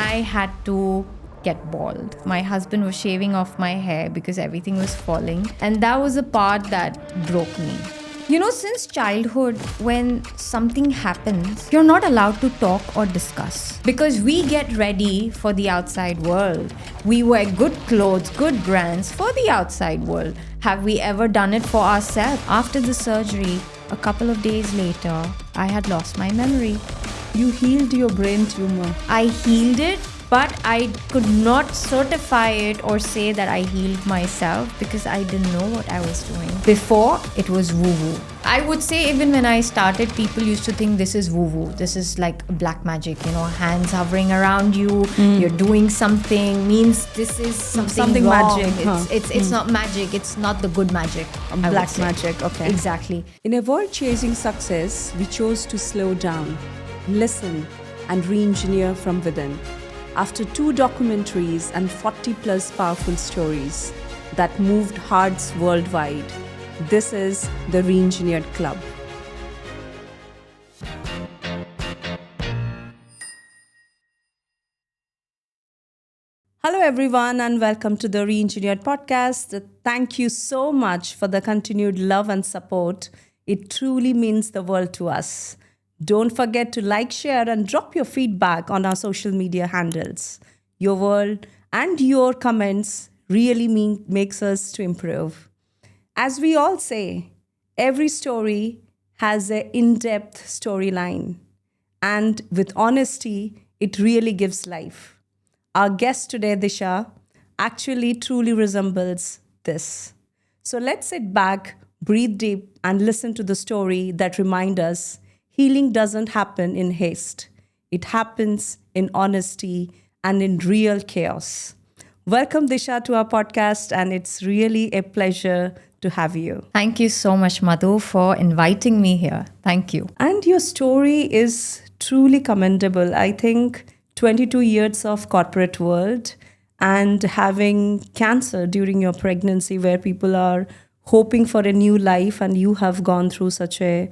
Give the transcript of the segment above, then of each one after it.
I had to get bald. My husband was shaving off my hair because everything was falling. And that was the part that broke me. Since childhood, when something happens, you're not allowed to talk or discuss because we get ready for the outside world. We wear good clothes, good brands for the outside world. Have we ever done it for ourselves? After the surgery, a couple of days later, I had lost my memory. You healed your brain tumor. I healed it, but I could not certify it or say that I healed myself because I didn't know what I was doing. Before, it was woo-woo. I would say even when I started, people used to think this is woo-woo. This is like black magic, hands hovering around you, you're doing something, means this is something wrong. Magic. It's not magic, it's not the good magic. Black magic, okay. Exactly. In a world chasing success, we chose to slow down, listen, and re-engineer from within. After 2 documentaries and 40 plus powerful stories that moved hearts worldwide, this is the Re-Engineered Club. Hello everyone and welcome to the Re-Engineered podcast. Thank you so much for the continued love and support. It truly means the world to us. Don't forget to like, share, and drop your feedback on our social media handles. Your word and your comments really makes us to improve. As we all say, every story has an in-depth storyline. And with honesty, it really gives life. Our guest today, Disha, actually truly resembles this. So let's sit back, breathe deep, and listen to the story that reminds us healing doesn't happen in haste. It happens in honesty and in real chaos. Welcome, Disha, to our podcast, and it's really a pleasure to have you. Thank you so much, Madhu, for inviting me here. Thank you. And your story is truly commendable. I think 22 years of corporate world and having cancer during your pregnancy where people are hoping for a new life, and you have gone through such a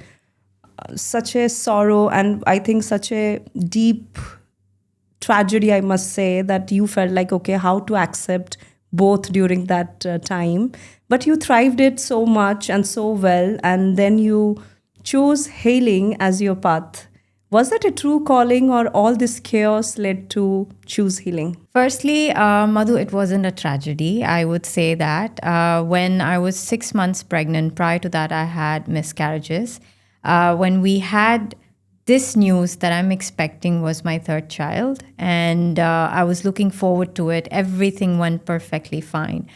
sorrow and I think such a deep tragedy, I must say, that you felt like, okay, how to accept both during that time. But you thrived it so much and so well, and then you chose healing as your path. Was that a true calling, or all this chaos led to choose healing? Firstly, Madhu, it wasn't a tragedy. I would say that when I was 6 months pregnant, prior to that, I had miscarriages. When we had this news that I'm expecting was my 3rd child, and I was looking forward to it. Everything went perfectly fine.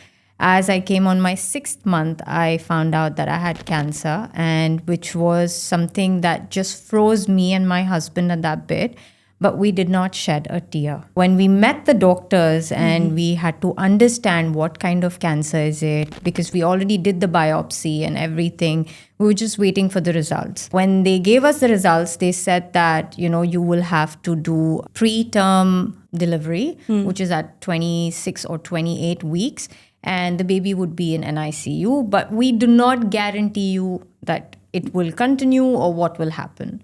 As I came on my 6th month, I found out that I had cancer, and which was something that just froze me and my husband at that bit. But we did not shed a tear. When we met the doctors and we had to understand what kind of cancer is it, because we already did the biopsy and everything, we were just waiting for the results. When they gave us the results, they said that, you will have to do preterm delivery, which is at 26 or 28 weeks, and the baby would be in NICU. But we do not guarantee you that it will continue or what will happen.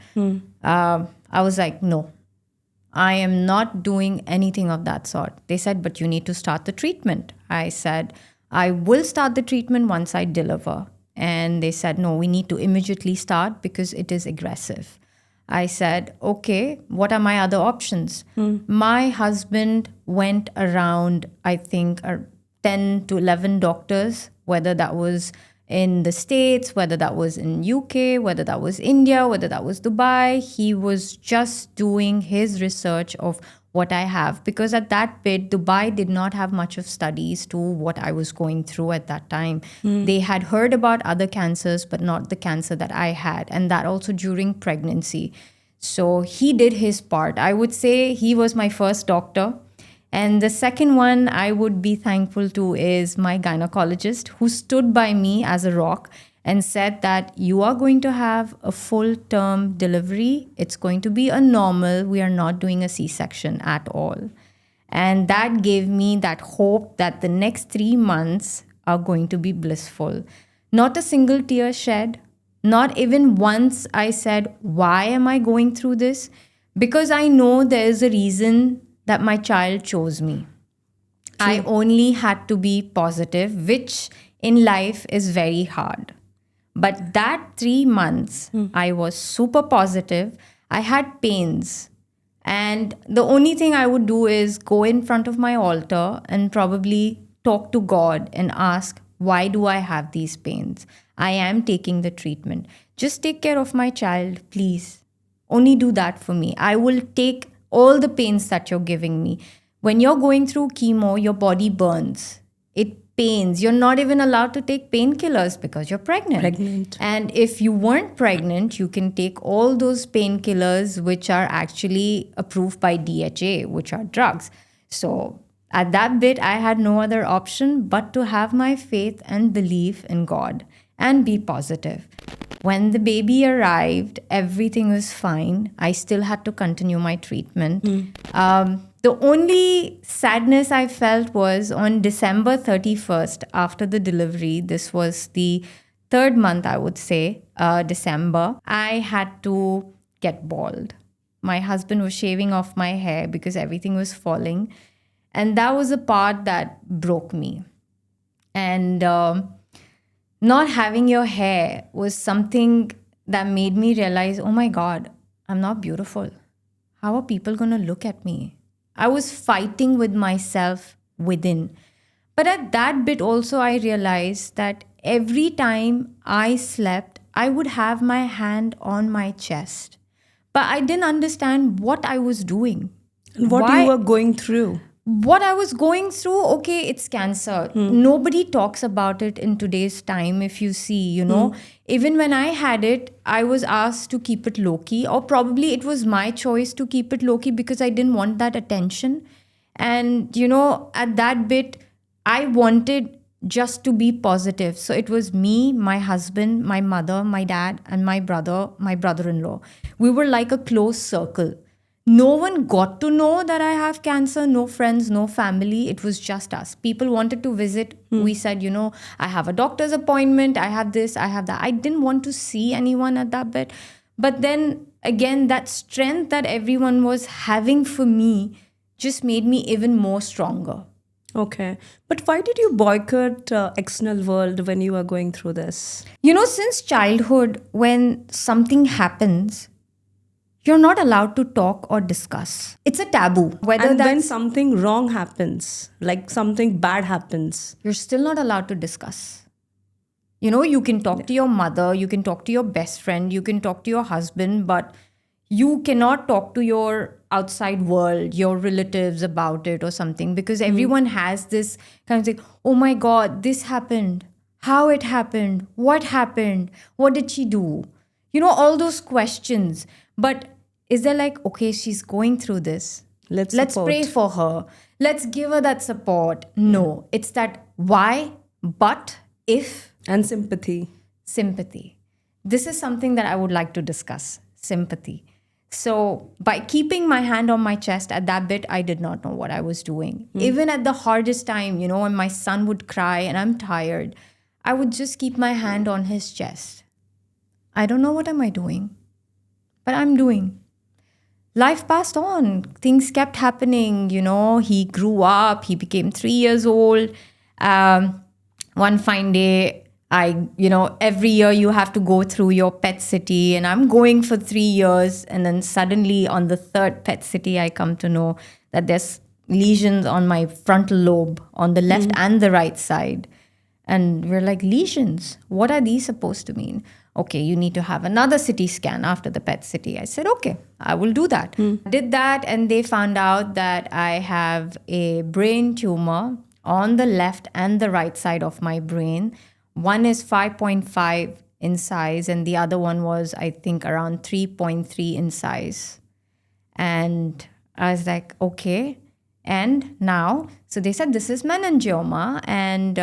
I was like, no. I am not doing anything of that sort. They said, but you need to start the treatment. I said, I will start the treatment once I deliver. And they said, no, we need to immediately start because it is aggressive. I said, okay, what are my other options? My husband went around, I think, 10 to 11 doctors, whether that was in the States, whether that was in UK, whether that was India, whether that was Dubai. He was just doing his research of what I have, because at that bit, Dubai did not have much of studies to what I was going through at that time. They had heard about other cancers, but not the cancer that I had, and that also during pregnancy. So he did his part. I would say he was my first doctor. And the second one I would be thankful to is my gynecologist, who stood by me as a rock and said that you are going to have a full-term delivery. It's going to be a normal. We are not doing a C-section at all. And that gave me that hope that the next 3 months are going to be blissful. Not a single tear shed. Not even once I said, why am I going through this? Because I know there is a reason that my child chose me. I only had to be positive, which in life is very hard. But that 3 months, I was super positive. I had pains. And the only thing I would do is go in front of my altar and probably talk to God and ask, why do I have these pains? I am taking the treatment. Just take care of my child, please. Only do that for me. I will take all the pains that you're giving me. When you're going through chemo, your body burns. It pains. You're not even allowed to take painkillers because you're pregnant. And if you weren't pregnant, you can take all those painkillers which are actually approved by DHA, which are drugs. So at that bit, I had no other option but to have my faith and belief in God and be positive. When the baby arrived, everything was fine. I still had to continue my treatment. The only sadness I felt was on December 31st, after the delivery. This was the third month, I would say, December. I had to get bald. My husband was shaving off my hair because everything was falling. And that was the part that broke me. And not having your hair was something that made me realize, oh my God, I'm not beautiful. How are people going to look at me? I was fighting with myself within. But at that bit also, I realized that every time I slept, I would have my hand on my chest. But I didn't understand what I was doing. And what you were going through. What I was going through, okay, it's cancer. Nobody talks about it in today's time. If you see, even when I had it, I was asked to keep it low-key, or probably it was my choice to keep it low-key because I didn't want that attention. And, at that bit, I wanted just to be positive. So it was me, my husband, my mother, my dad, and my brother-in-law. We were like a close circle. No one got to know that I have cancer, no friends, no family. It was just us. People wanted to visit. We said, I have a doctor's appointment. I have this, I have that. I didn't want to see anyone at that bit. But then again, that strength that everyone was having for me just made me even more stronger. Okay. But why did you boycott external world when you were going through this? Since childhood, when something happens, you're not allowed to talk or discuss. It's a taboo. When something wrong happens, like something bad happens, you're still not allowed to discuss. You can talk to your mother, you can talk to your best friend, you can talk to your husband, but you cannot talk to your outside world, your relatives about it or something, because everyone has this kind of thing, oh my God, this happened. How it happened? What happened? What did she do? All those questions. But is there like, okay, she's going through this. Let's pray for her. Let's give her that support. No, it's that why, but, if. And sympathy. Sympathy. This is something that I would like to discuss. Sympathy. So by keeping my hand on my chest at that bit, I did not know what I was doing. Even at the hardest time, when my son would cry and I'm tired, I would just keep my hand on his chest. I don't know what am I doing, but I'm doing. Life passed on. Things kept happening. He grew up. He became 3 years old. One fine day, every year you have to go through your pet city, and I'm going for 3 years. And then suddenly on the third pet city, I come to know that there's lesions on my frontal lobe on the left and the right side. And we're like, lesions? What are these supposed to mean? Okay, you need to have another CT scan after the PET CT. I said, okay, I will do that. Did that, and they found out that I have a brain tumor on the left and the right side of my brain. One is 5.5 in size, and the other one was, I think, around 3.3 in size. And I was like, okay. And now, so they said, this is meningioma, and,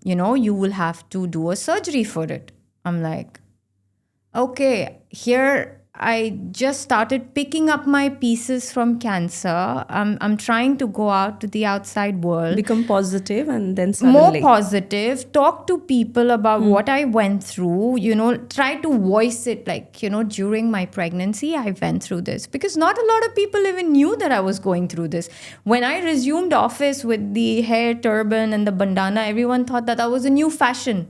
you will have to do a surgery for it. I'm like, okay, here I just started picking up my pieces from cancer. I'm trying to go out to the outside world, Become positive and then more suddenly. positive, talk to people about what I went through, try to voice it, like, during my pregnancy, I went through this, because not a lot of people even knew that I was going through this. When I resumed office with the hair turban and the bandana, everyone thought that was a new fashion.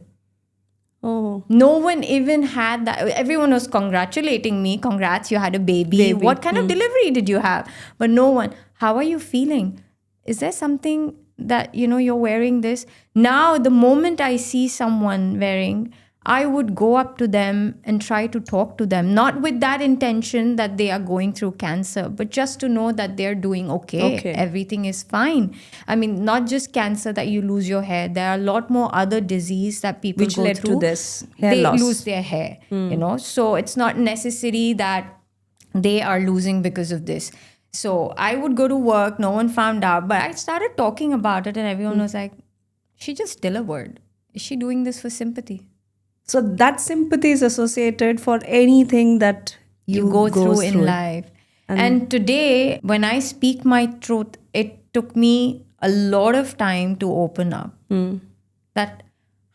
Oh, No one even had that. Everyone was congratulating me. Congrats, you had a baby. What kind of delivery did you have? But no one, how are you feeling? Is there something that, you're wearing this? Now, the moment I see someone wearing, I would go up to them and try to talk to them, not with that intention that they are going through cancer, but just to know that they're doing okay. Okay. Everything is fine. I mean, not just cancer that you lose your hair. There are a lot more other disease that people which go led through. to this hair They loss. lose their hair, So it's not necessary that they are losing because of this. So I would go to work, no one found out, but I started talking about it and everyone was like, she just delivered. Is she doing this for sympathy? So that sympathy is associated for anything that You go through in life. And today, when I speak my truth, it took me a lot of time to open up. That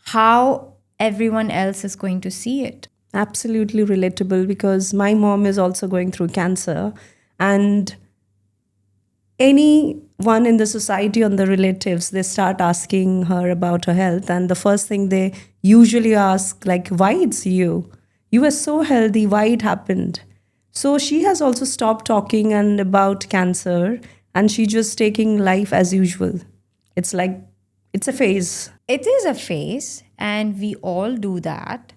how everyone else is going to see it. Absolutely relatable, because my mom is also going through cancer, and anyone in the society or the relatives, they start asking her about her health, and the first thing they usually ask, like, why it's you were so healthy, why it happened? So she has also stopped talking and about cancer, and she just taking life as usual. It's like it's a phase. It is a phase, and we all do that.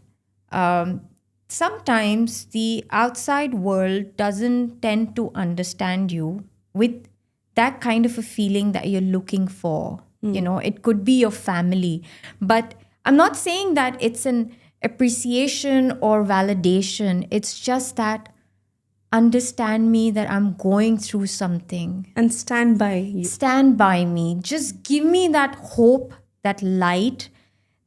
Sometimes the outside world doesn't tend to understand you with that kind of a feeling that you're looking for. It could be your family. But I'm not saying that it's an appreciation or validation. It's just that understand me that I'm going through something. And stand by you. Stand by me. Just give me that hope, that light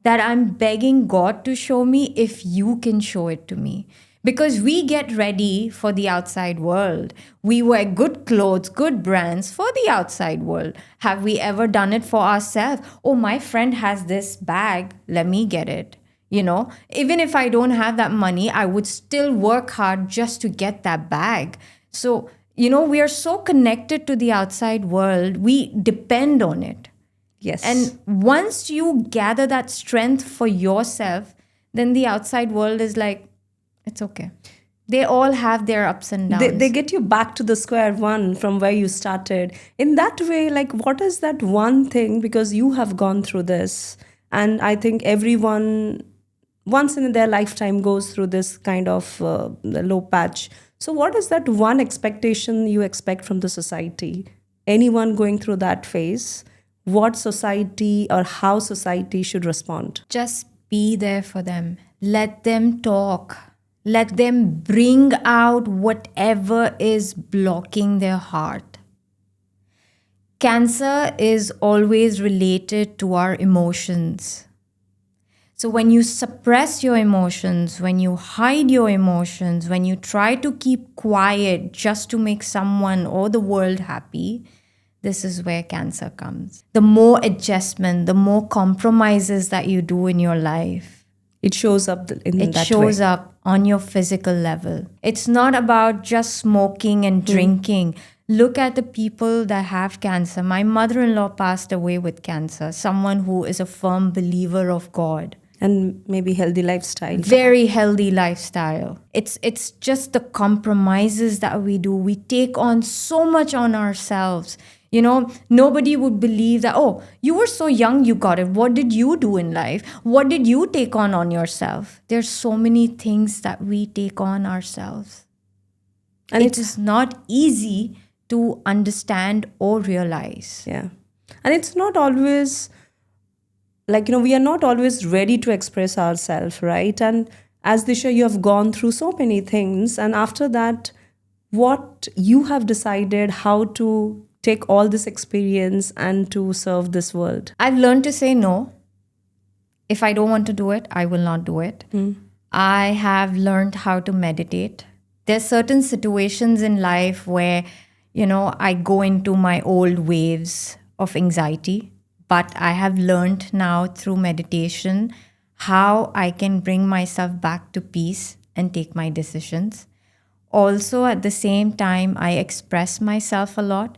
that I'm begging God to show me, if you can show it to me. Because we get ready for the outside world. We wear good clothes, good brands for the outside world. Have we ever done it for ourselves? Oh, my friend has this bag, let me get it. Even if I don't have that money, I would still work hard just to get that bag. So, we are so connected to the outside world, we depend on it. Yes. And once you gather that strength for yourself, then the outside world is like, it's okay. They all have their ups and downs. They get you back to the square one from where you started. In that way, like, what is that one thing? Because you have gone through this. And I think everyone, once in their lifetime, goes through this kind of low patch. So what is that one expectation you expect from the society? Anyone going through that phase? What society or how society should respond? Just be there for them. Let them talk. Let them bring out whatever is blocking their heart. Cancer is always related to our emotions. So when you suppress your emotions, when you hide your emotions, when you try to keep quiet just to make someone or the world happy, this is where cancer comes. The more adjustment, the more compromises that you do in your life, it shows up in that way. It shows up on your physical level. It's not about just smoking and drinking. Look at the people that have cancer. My mother-in-law passed away with cancer, someone who is a firm believer of God. And maybe healthy lifestyle. Very healthy lifestyle. It's just the compromises that we do. We take on so much on ourselves. Nobody would believe that, oh, you were so young, you got it. What did you do in life? What did you take on yourself? There's so many things that we take on ourselves. And it is not easy to understand or realize. Yeah. And it's not always, we are not always ready to express ourselves, right? And as Disha, you have gone through so many things. And after that, what you have decided how to take all this experience and to serve this world? I've learned to say no. If I don't want to do it, I will not do it. I have learned how to meditate. There's certain situations in life where, I go into my old waves of anxiety, but I have learned now through meditation how I can bring myself back to peace and take my decisions. Also, at the same time, I express myself a lot.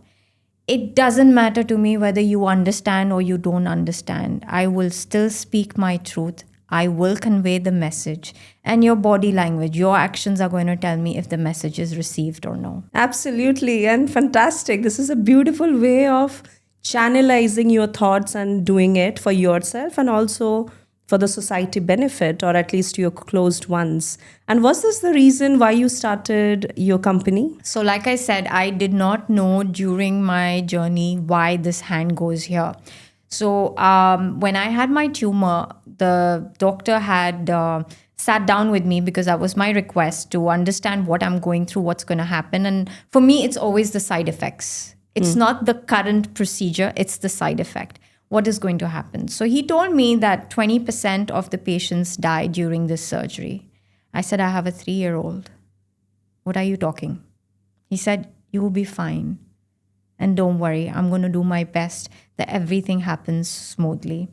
It doesn't matter to me whether you understand or you don't understand. I will still speak my truth. I will convey the message. And your body language, your actions are going to tell me if the message is received or no. Absolutely, and fantastic. This is a beautiful way of channelizing your thoughts and doing it for yourself and also for the society benefit, or at least your closed ones. And was this the reason why you started your company? So, like I said, I did not know during my journey why this hand goes here. So, when I had my tumor, the doctor had sat down with me because that was my request to understand what I'm going through, what's going to happen. And for me, it's always the side effects. It's not the current procedure, it's the side effect. What is going to happen? So he told me that 20% of the patients die during this surgery. I said, I have a 3-year-old. What are you talking? He said, you will be fine. And don't worry, I'm going to do my best that everything happens smoothly.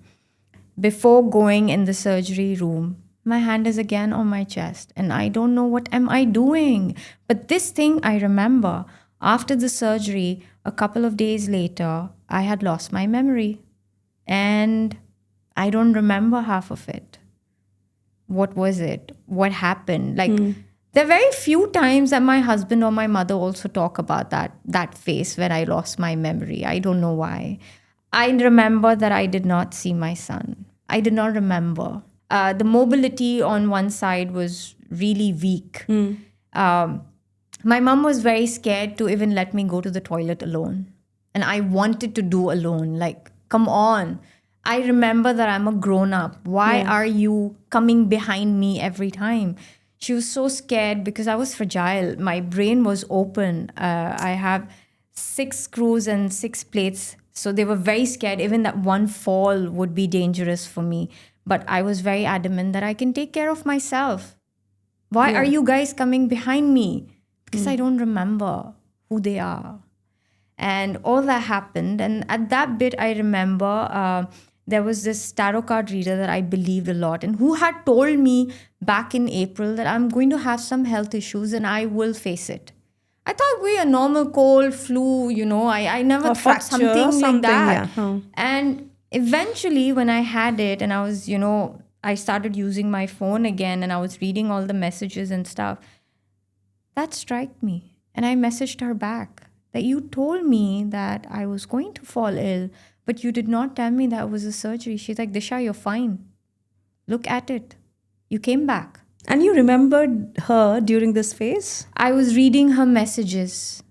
Before going in the surgery room, my hand is again on my chest and I don't know what am I doing. But this thing I remember, after the surgery, a couple of days later, I had lost my memory. And I don't remember half of it. What was it? What happened? Like, there are very few times that my husband or my mother also talk about that phase when I lost my memory. I don't know why. I remember that I did not see my son. I did not remember. The mobility on one side was really weak. My mom was very scared to even let me go to the toilet alone. And I wanted to do alone. Like, come on. I remember that I'm a grown up. Why are you coming behind me every time? She was so scared because I was fragile. My brain was open. I have 6 screws and 6 plates. So they were very scared. Even that one fall would be dangerous for me. But I was very adamant that I can take care of myself. Why are you guys coming behind me? Because I don't remember who they are. And all that happened. And at that bit, I remember there was this tarot card reader that I believed a lot and who had told me back in April that I'm going to have some health issues and I will face it. I thought we a normal cold, flu, I never Or thought fracture or something like that. yeah. And eventually when I had it and I was, I started using my phone again and I was reading all the messages and stuff, that struck me. And I messaged her back that you told me that I was going to fall ill, but you did not tell me that it was a surgery. She's like, Disha, you're fine. Look at it. You came back. And you remembered her during this phase? I was reading her messages,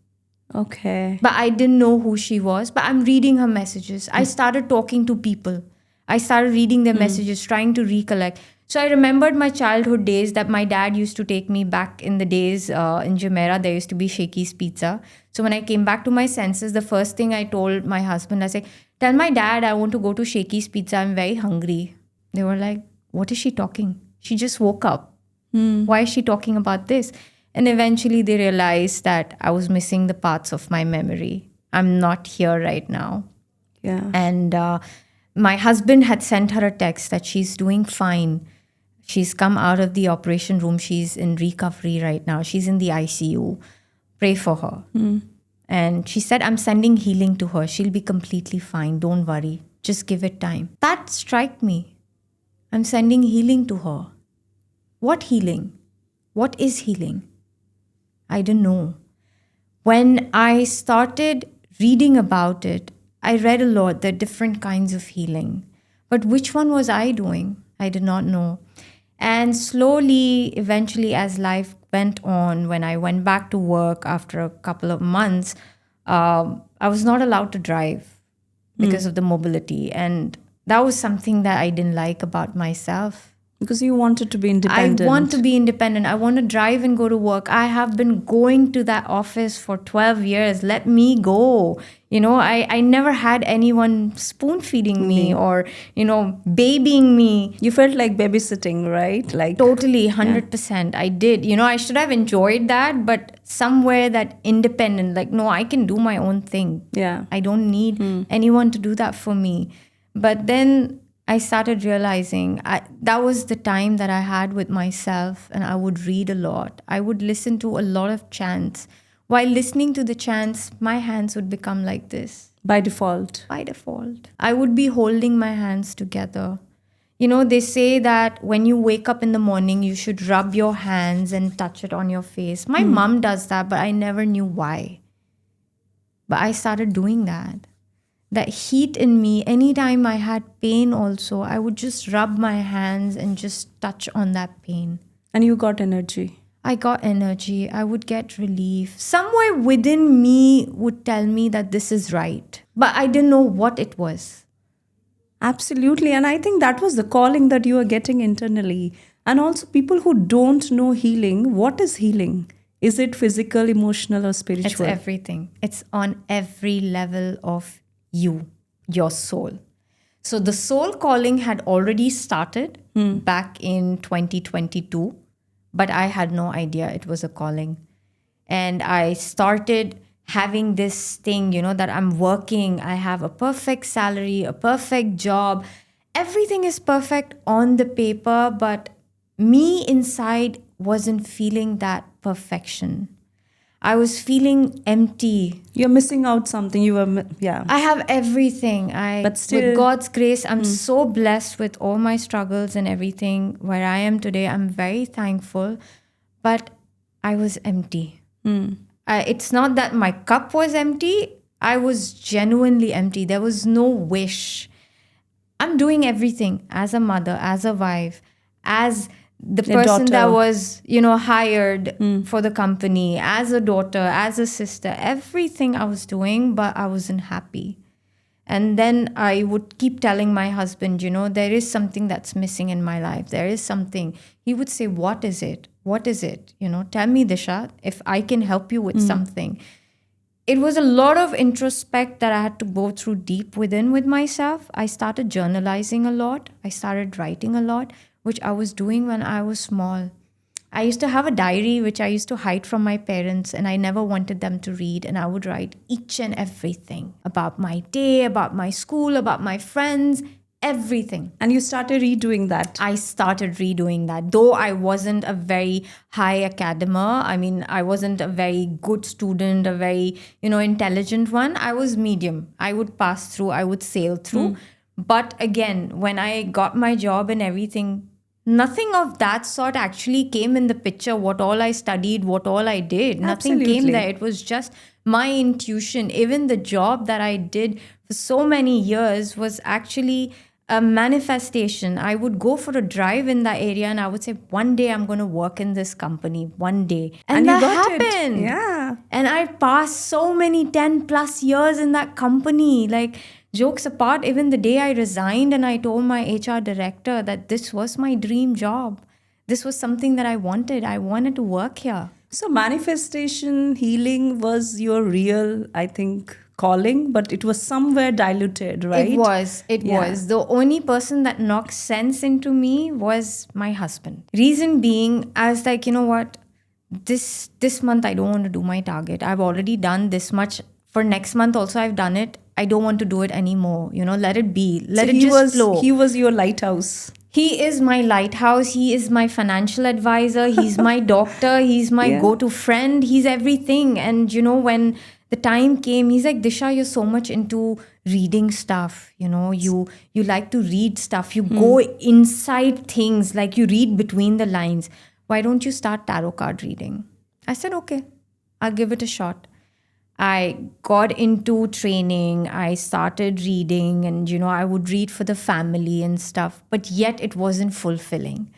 Okay. but I didn't know who she was. But I'm reading her messages. I started talking to people. I started reading their messages, trying to recollect. So I remembered my childhood days that my dad used to take me back in the days in Jumeirah. There used to be Shakey's Pizza. So when I came back to my senses, the first thing I told my husband, I said, tell my dad I want to go to Shakey's Pizza. I'm very hungry. They were like, what is she talking? She just woke up. Why is she talking about this? And eventually they realized that I was missing the parts of my memory. I'm not here right now. Yeah. And my husband had sent her a text that she's doing fine. She's come out of the operation room. She's in recovery right now. She's in the ICU. Pray for her. And she said, I'm sending healing to her. She'll be completely fine. Don't worry. Just give it time. That struck me. I'm sending healing to her. What healing? What is healing? I didn't know. When I started reading about it, I read a lot, the different kinds of healing. But which one was I doing? I did not know. And slowly, eventually, as life went on, when I went back to work after a couple of months, I was not allowed to drive because of the mobility. And that was something that I didn't like about myself. Because you wanted to be I independent. want to be independent. I want to drive and go to work. I have been going to that office for 12 years. Let me go. I never had anyone spoon feeding me or, babying me. You felt like babysitting, right? Like Totally, 100%. I did. I should have enjoyed that, but somewhere that independent, like, no, I can do my own thing. Yeah. I don't need anyone to do that for me. But then I started realizing that was the time that I had with myself, and I would read a lot. I would listen to a lot of chants. While listening to the chants, my hands would become like this. By default. By default. I would be holding my hands together. They say that when you wake up in the morning, you should rub your hands and touch it on your face. My mom does that, but I never knew why. But I started doing that. That heat in me, anytime I had pain also, I would just rub my hands and just touch on that pain. And you got energy. I got energy. I would get relief. Somewhere within me would tell me that this is right. But I didn't know what it was. Absolutely. And I think that was the calling that you were getting internally. And also, people who don't know healing, what is healing? Is it physical, emotional, or spiritual? It's everything. It's on every level of you, your soul. So the soul calling had already started back in 2022, but I had no idea it was a calling. And I started having this thing, that I'm working, I have a perfect salary, a perfect job. Everything is perfect on the paper, but me inside wasn't feeling that perfection. I was feeling empty. You're missing out something. Yeah. I have everything. But still, with God's grace, I'm so blessed with all my struggles and everything. Where I am today, I'm very thankful. But I was empty. It's not that my cup was empty. I was genuinely empty. There was no wish. I'm doing everything as a mother, as a wife, as the person that was, hired for the company, as a daughter, as a sister, everything I was doing, but I wasn't happy. And then I would keep telling my husband, there is something that's missing in my life. There is something. He would say, what is it? What is it? Tell me, Disha, if I can help you with something. It was a lot of introspect that I had to go through deep within with myself. I started journalizing a lot. I started writing a lot, which I was doing when I was small. I used to have a diary which I used to hide from my parents, and I never wanted them to read. And I would write each and everything about my day, about my school, about my friends, everything. And you started redoing that. I started redoing that. Though I wasn't a very high academer. I mean, I wasn't a very good student, a very, intelligent one. I was medium. I would pass through. I would sail through. But again, when I got my job and everything, nothing of that sort actually came in the picture. What all I studied, what all I did, nothing came there. It was just my intuition. Even the job that I did for so many years was actually a manifestation. I would go for a drive in that area and I would say, one day I'm going to work in this company, one day. And that happened. Yeah. And I passed so many 10 plus years in that company. Like, jokes apart, even the day I resigned and I told my HR director that this was my dream job. This was something that I wanted. I wanted to work here. So manifestation, healing was your real, I think, calling, but it was somewhere diluted, right? It was. The only person that knocked sense into me was my husband. Reason being, I was like, what? This month I don't want to do my target. I've already done this much. For next month also I've done it. I don't want to do it anymore. Let it be. Let it just flow. He was your lighthouse. He is my lighthouse. He is my financial advisor. He's my doctor. He's my go-to friend. He's everything. And, when the time came, he's like, Disha, you're so much into reading stuff. You like to read stuff. You go inside things, like you read between the lines. Why don't you start tarot card reading? I said, okay, I'll give it a shot. I got into training. I started reading and, I would read for the family and stuff. But yet it wasn't fulfilling.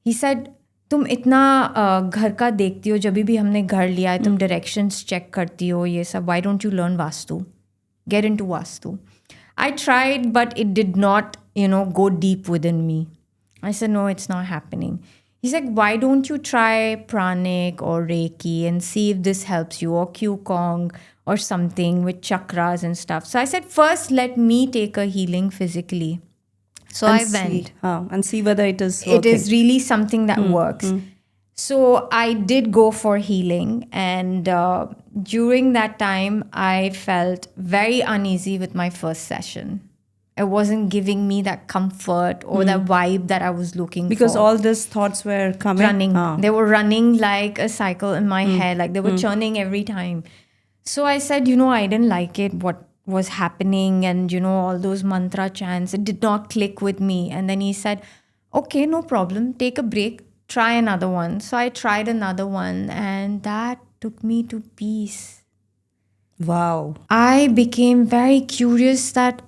He said, तुम इतना घर का देखती हो, जब भी हमने घर लिया है, तुम directions check करती हो, ये सब. Why don't you learn Vastu? Get into Vastu. I tried, but it did not, go deep within me. I said, no, it's not happening. He's like, why don't you try pranic or Reiki and see if this helps you, or Qigong or something with chakras and stuff. So I said, first, let me take a healing physically. So I went. And see whether it is It working. is really something that works. So I did go for healing. And during that time, I felt very uneasy with my first session. It wasn't giving me that comfort or that vibe that I was looking Because for. all these thoughts were coming. Running. They were running like a cycle in my head, like they were churning every time. So I said, I didn't like it, what was happening, and, all those mantra chants. It did not click with me. And then he said, okay, no problem. Take a break. Try another one. So I tried another one, and that took me to peace. Wow. I became very curious that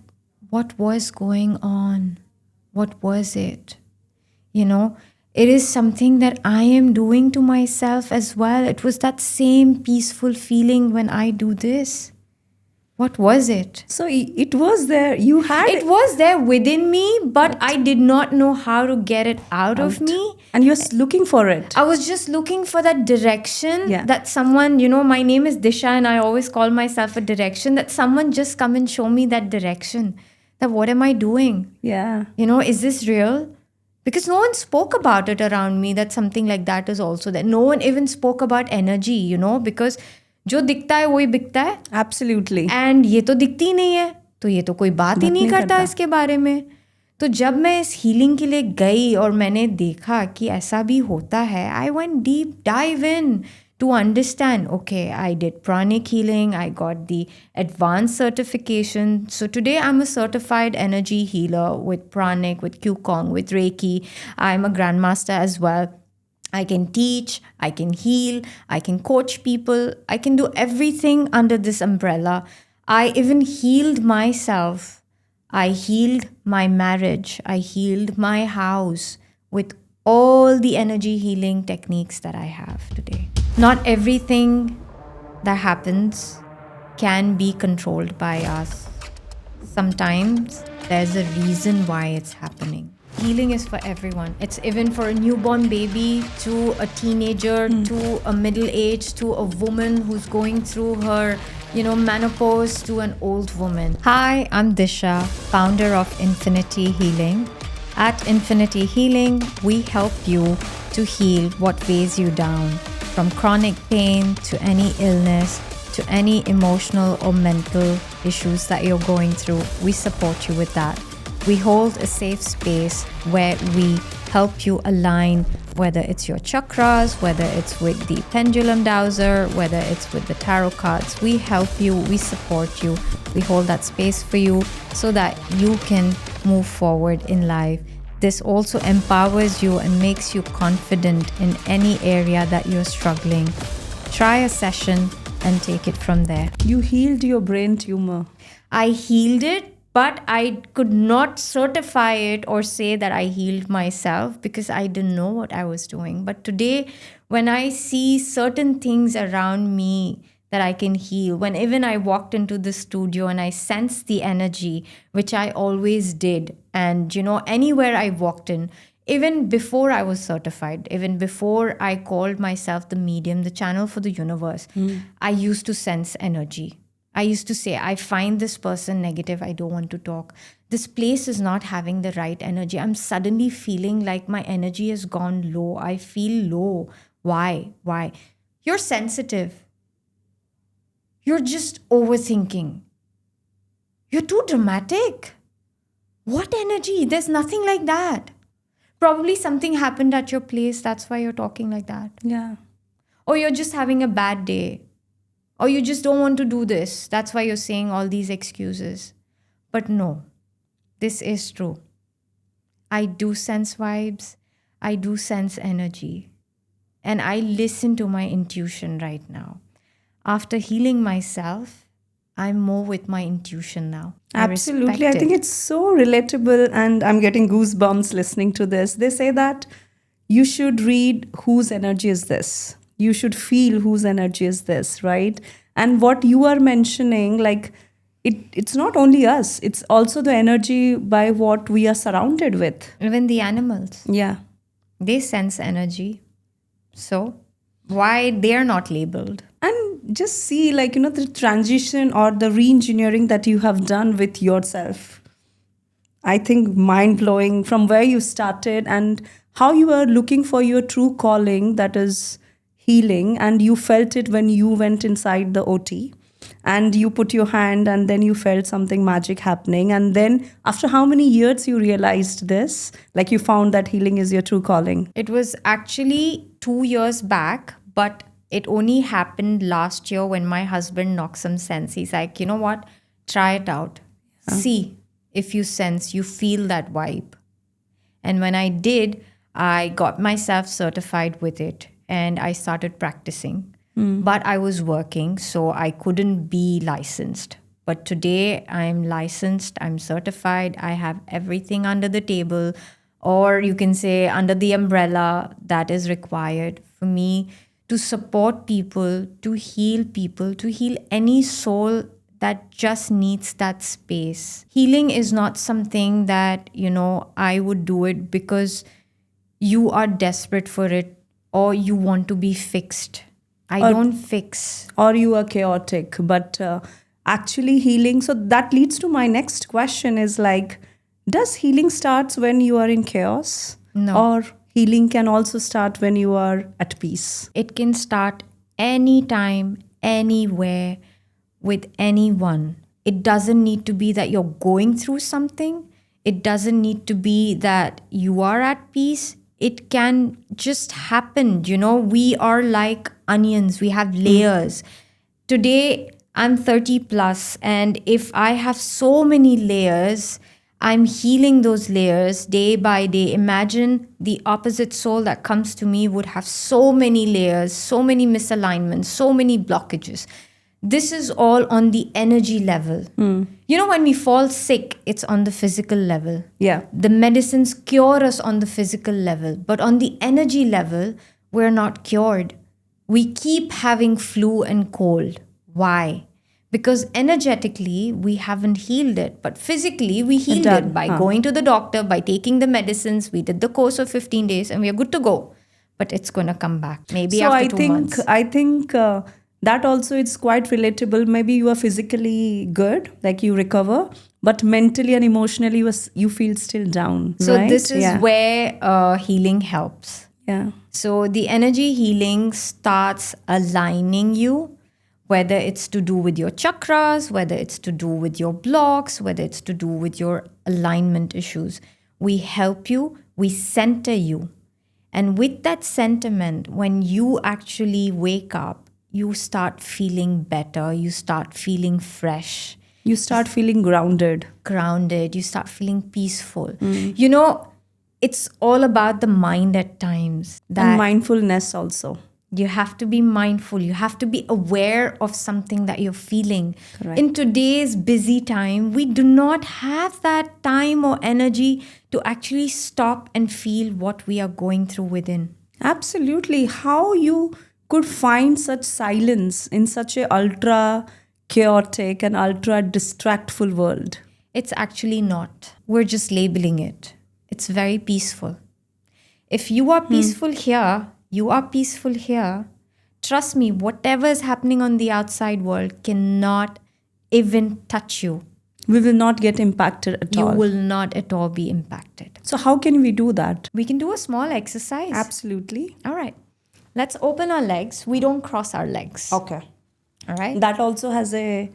what was going on? What was it? It is something that I am doing to myself as well. It was that same peaceful feeling when I do this. What was it? So it was there. You had It was there within me, but I did not know how to get it out of me. And you're looking for it. I was just looking for that direction that someone, my name is Disha and I always call myself a direction, that someone just come and show me that direction. That what am I doing? Yeah. Is this real? Because no one spoke about it around me, that something like that is also there. No one even spoke about energy, because जो दिखता है वही बिकता है. Absolutely. And ये तो दिखती ही नहीं है, तो ये तो कोई बात ही नहीं करता इसके बारे में. तो जब मैं इस हीलिंग के लिए गई और मैंने देखा कि ऐसा भी होता है, I went deep dive in to understand, okay, I did pranic healing, I got the advanced certification. So today I'm a certified energy healer with pranic, with Qigong, with Reiki. I'm a grandmaster as well. I can teach, I can heal, I can coach people, I can do everything under this umbrella. I even healed myself. I healed my marriage. I healed my house with all the energy healing techniques that I have today. Not everything that happens can be controlled by us. Sometimes there's a reason why it's happening. Healing is for everyone. It's even for a newborn baby, to a teenager, to a middle age, to a woman who's going through her, menopause, to an old woman. Hi, I'm Disha, founder of Infinity Healing. At Infinity Healing, we help you to heal what weighs you down, from chronic pain to any illness, to any emotional or mental issues that you're going through. We support you with that. We hold a safe space where we help you align, whether it's your chakras, whether it's with the pendulum dowser, whether it's with the tarot cards. We help you, we support you, we hold that space for you so that you can move forward in life. This also empowers you and makes you confident in any area that you're struggling. Try a session and take it from there. You healed your brain tumor. I healed it, but I could not certify it or say that I healed myself because I didn't know what I was doing. But today, when I see certain things around me that I can heal, when even I walked into the studio and I sensed the energy, which I always did, and anywhere I walked in, even before I was certified, even before I called myself the medium, the channel for the universe, I used to sense energy. I used to say, I find this person negative. I don't want to talk. This place is not having the right energy. I'm suddenly feeling like my energy has gone low. I feel low. Why? You're sensitive. You're just overthinking. You're too dramatic. What energy? There's nothing like that. Probably something happened at your place. That's why you're talking like that. Yeah. Or you're just having a bad day. Or you just don't want to do this. That's why you're saying all these excuses. But no, this is true. I do sense vibes. I do sense energy. And I listen to my intuition right now. After healing myself, I'm more with my intuition now. Absolutely. I think it's so relatable and I'm getting goosebumps listening to this. They say that you should read whose energy is this. You should feel whose energy is this, right? And what you are mentioning, like, it's not only us, it's also the energy by what we are surrounded with. Even the animals, Yeah. they sense energy. So why they're not labeled? And just see, like, the transition or the re-engineering that you have done with yourself. I think mind blowing from where you started and how you were looking for your true calling, that is healing, and you felt it when you went inside the OT and you put your hand and then you felt something magic happening. And then after how many years you realized this, like you found that healing is your true calling? It was actually 2 years back, but it only happened last year when my husband knocked some sense. He's like, you know what? Try it out. See if you sense, you feel that vibe. And when I did, I got myself certified with it and I started practicing. But I was working, so I couldn't be licensed. But today I'm licensed, I'm certified, I have everything under the table, or you can say under the umbrella that is required for me to support people, to heal any soul that just needs that space. Healing is not something that, I would do it because you are desperate for it or you want to be fixed. I don't fix. Or you are chaotic, but actually healing. So that leads to my next question is like, does healing starts when you are in chaos? No. Or healing can also start when you are at peace? It can start anytime, anywhere, with anyone. It doesn't need to be that you're going through something. It doesn't need to be that you are at peace. It can just happen. We are like onions, we have layers. Today, I'm 30 plus, and if I have so many layers, I'm healing those layers day by day. Imagine the opposite soul that comes to me would have so many layers, so many misalignments, so many blockages. This is all on the energy level. When we fall sick, it's on the physical level. Yeah. The medicines cure us on the physical level, but on the energy level, we're not cured. We keep having flu and cold. Why? Because energetically, we haven't healed it, but physically, we healed it by going to the doctor, by taking the medicines. We did the course of 15 days and we are good to go. But it's going to come back maybe So after 2 months. I think that also it's quite relatable. Maybe you are physically good, like you recover, but mentally and emotionally you feel still down. So right? this is where healing helps. Yeah. So the energy healing starts aligning you, whether it's to do with your chakras, whether it's to do with your blocks, whether it's to do with your alignment issues. We help you, we center you. And with that sentiment, when you actually wake up, you start feeling better, you start feeling fresh. You start feeling grounded. You start feeling peaceful. It's all about the mind at times. And mindfulness also. You have to be mindful. You have to be aware of something that you're feeling. Correct. In today's busy time, we do not have that time or energy to actually stop and feel what we are going through within. Absolutely. How you could find such silence in such a ultra chaotic and ultra distractful world? It's actually not. We're just labeling it. It's very peaceful. If you are peaceful here, you are peaceful here. Trust me, whatever is happening on the outside world cannot even touch you. We will not get impacted at all. You will not at all be impacted. So how can we do that? We can do a small exercise. Absolutely. All right. Let's open our legs. We don't cross our legs. Okay. All right. That also has a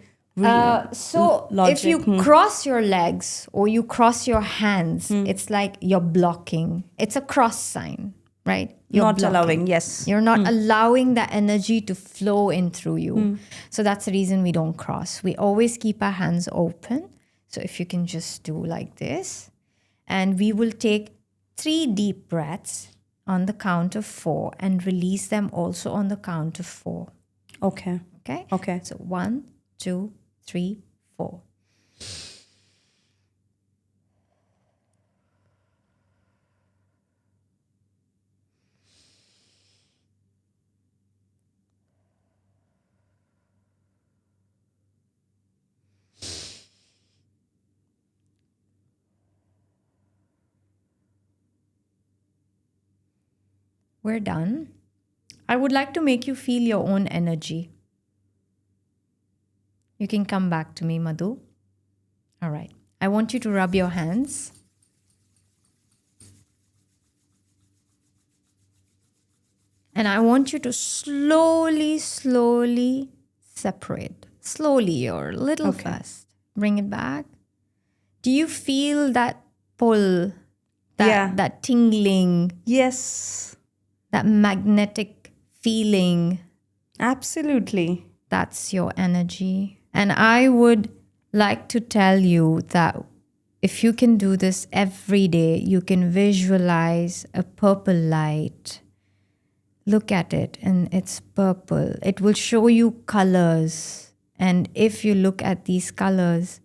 So logic. if you cross your legs or you cross your hands, it's like you're blocking. It's a cross sign, right? You're not blocking. allowing, yes. You're not allowing that energy to flow in through you. So that's the reason we don't cross. We always keep our hands open. So if you can just do like this, and we will take 3 deep breaths on the count of 4 and release them also on the count of 4. Okay. Okay? Okay. So 1, 2, 3, 4. we're done. I would like to make you feel your own energy. You can come back to me, Madhu. All right. I want you to rub your hands. And I want you to slowly separate. Slowly or a little fast. Bring it back. Do you feel that pull? That tingling? Yes. That magnetic feeling? Absolutely. That's your energy. And I would like to tell you that if you can do this every day, you can visualize a purple light. Look at it and it's purple. It will show you colors. And if you look at these colors,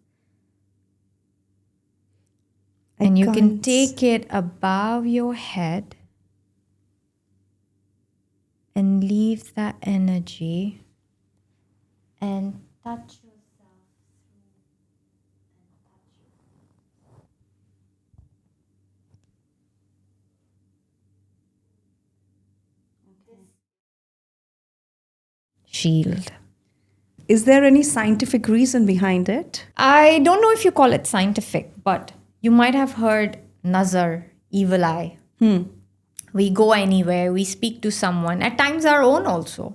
and you can take it above your head and leave that energy and touch yourself shield. Is there any scientific reason behind it? I don't know if you call it scientific, but you might have heard nazar, evil eye. We go anywhere, we speak to someone, at times our own also.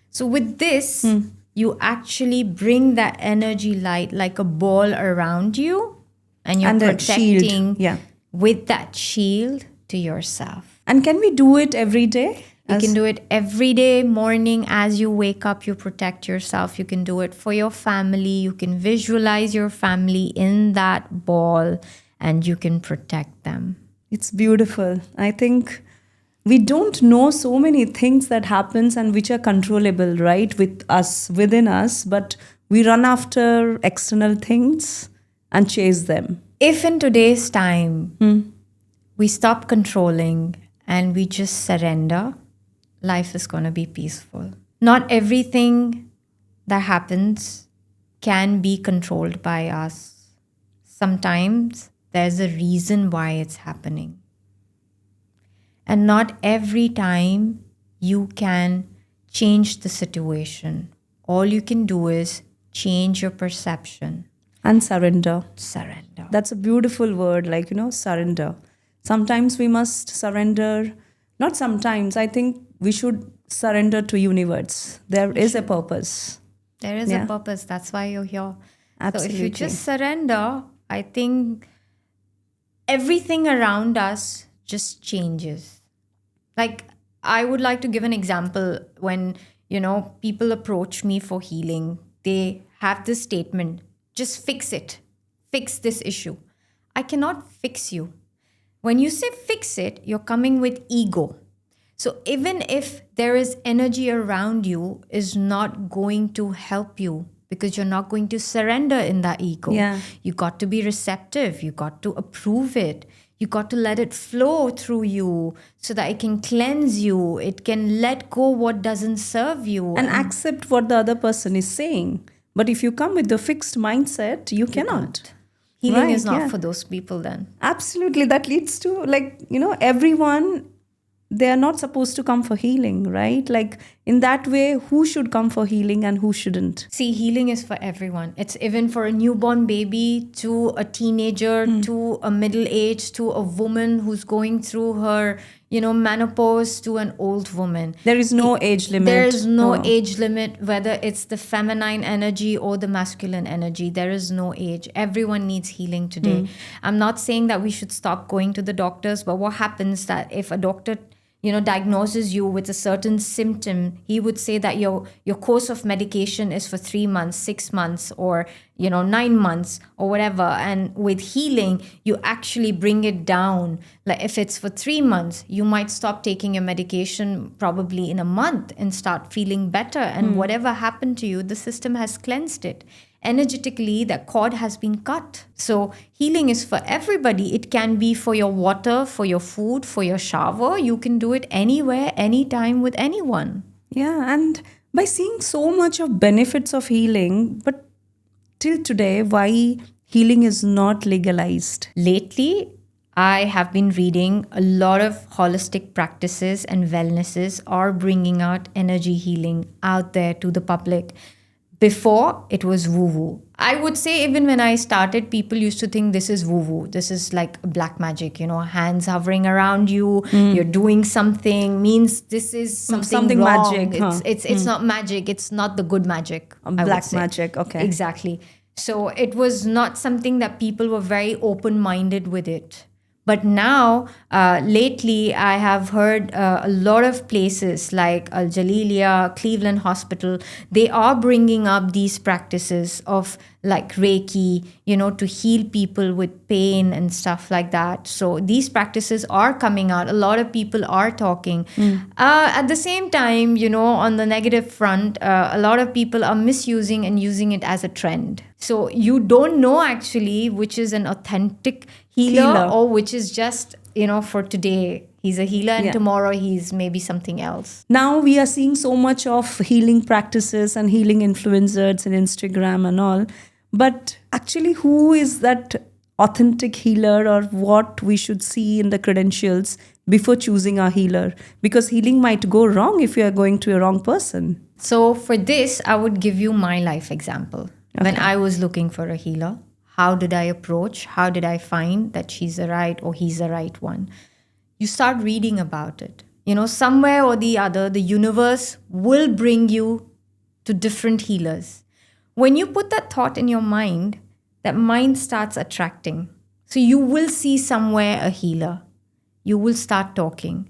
So with this, you actually bring that energy light like a ball around you, and you're protecting with that shield to yourself. And can we do it every day? You can do it every day, morning, as you wake up, you protect yourself. You can do it for your family. You can visualize your family in that ball and you can protect them. It's beautiful. I think we don't know so many things that happens and which are controllable, right, with us, within us, but we run after external things and chase them. If in today's time we stop controlling and we just surrender, life is going to be peaceful. Not everything that happens can be controlled by us. Sometimes there's a reason why it's happening. And not every time you can change the situation. All you can do is change your perception. And surrender. Surrender. That's a beautiful word, surrender. Sometimes we must surrender. Not sometimes. I think we should surrender to universe. There is a purpose. There is a purpose. That's why you're here. Absolutely. So if you just surrender, I think everything around us just changes. Like, I would like to give an example. When, people approach me for healing, they have this statement, just fix it. Fix this issue. I cannot fix you. When you say fix it, you're coming with ego. So even if there is energy around you, is not going to help you because you're not going to surrender in that ego. Yeah. You got to be receptive. You got to approve it. You got to let it flow through you so that it can cleanse you. It can let go what doesn't serve you. And accept what the other person is saying. But if you come with the fixed mindset, you cannot. Healing is not for those people then. Absolutely. That leads to everyone, they are not supposed to come for healing, right? Like in that way, who should come for healing and who shouldn't? See, healing is for everyone. It's even for a newborn baby to a teenager to a middle age to a woman who's going through her, menopause to an old woman. There is no age limit. There is no age limit, whether it's the feminine energy or the masculine energy. There is no age. Everyone needs healing today. I'm not saying that we should stop going to the doctors, but what happens that if a doctor diagnoses you with a certain symptom, he would say that your course of medication is for 3 months, 6 months, or 9 months or whatever. And with healing, you actually bring it down. Like if it's for 3 months, you might stop taking your medication probably in a month and start feeling better. And whatever happened to you, the system has cleansed it. Energetically, that cord has been cut. So healing is for everybody. It can be for your water, for your food, for your shower. You can do it anywhere, anytime with anyone. Yeah, and by seeing so much of benefits of healing, but till today, why healing is not legalized? Lately, I have been reading a lot of holistic practices and wellnesses are bringing out energy healing out there to the public. Before, it was woo woo. I would say, even when I started, people used to think this is woo woo. This is like black magic, hands hovering around you, you're doing something, means this is something wrong. magic, huh? It's not magic, it's not the good magic. I would Black say. magic, okay. Exactly. So it was not something that people were very open minded with it. But now, lately, I have heard a lot of places like Al Jalilia, Cleveland Hospital, they are bringing up these practices of like Reiki, to heal people with pain and stuff like that. So these practices are coming out. A lot of people are talking. At the same time, on the negative front, a lot of people are misusing and using it as a trend. So you don't know actually which is an authentic healer or which is just, for today. He's a healer and tomorrow he's maybe something else. Now we are seeing so much of healing practices and healing influencers and Instagram and all. But actually, who is that authentic healer, or what we should see in the credentials before choosing a healer? Because healing might go wrong if you are going to a wrong person. So for this, I would give you my life example. When I was looking for a healer, how did I approach? How did I find that she's the right or he's the right one? You start reading about it. Somewhere or the other, the universe will bring you to different healers. When you put that thought in your mind, that mind starts attracting. So you will see somewhere a healer. You will start talking.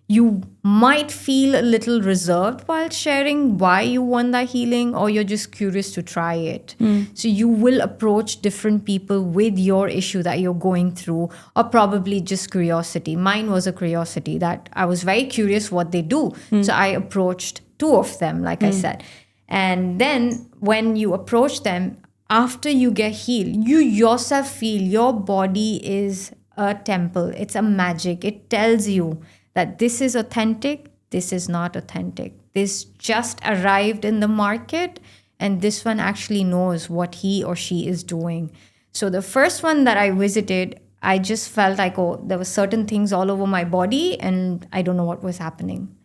You might feel a little reserved while sharing why you want that healing, or you're just curious to try it. So you will approach different people with your issue that you're going through, or probably just curiosity. Mine was a curiosity that I was very curious what they do. So I approached 2 of them, like I said. And then when you approach them, after you get healed, you yourself feel your body is a temple. It's a magic. It tells you that this is authentic, this is not authentic. This just arrived in the market, and this one actually knows what he or she is doing. So the first one that I visited, I just felt like, there were certain things all over my body and I don't know what was happening.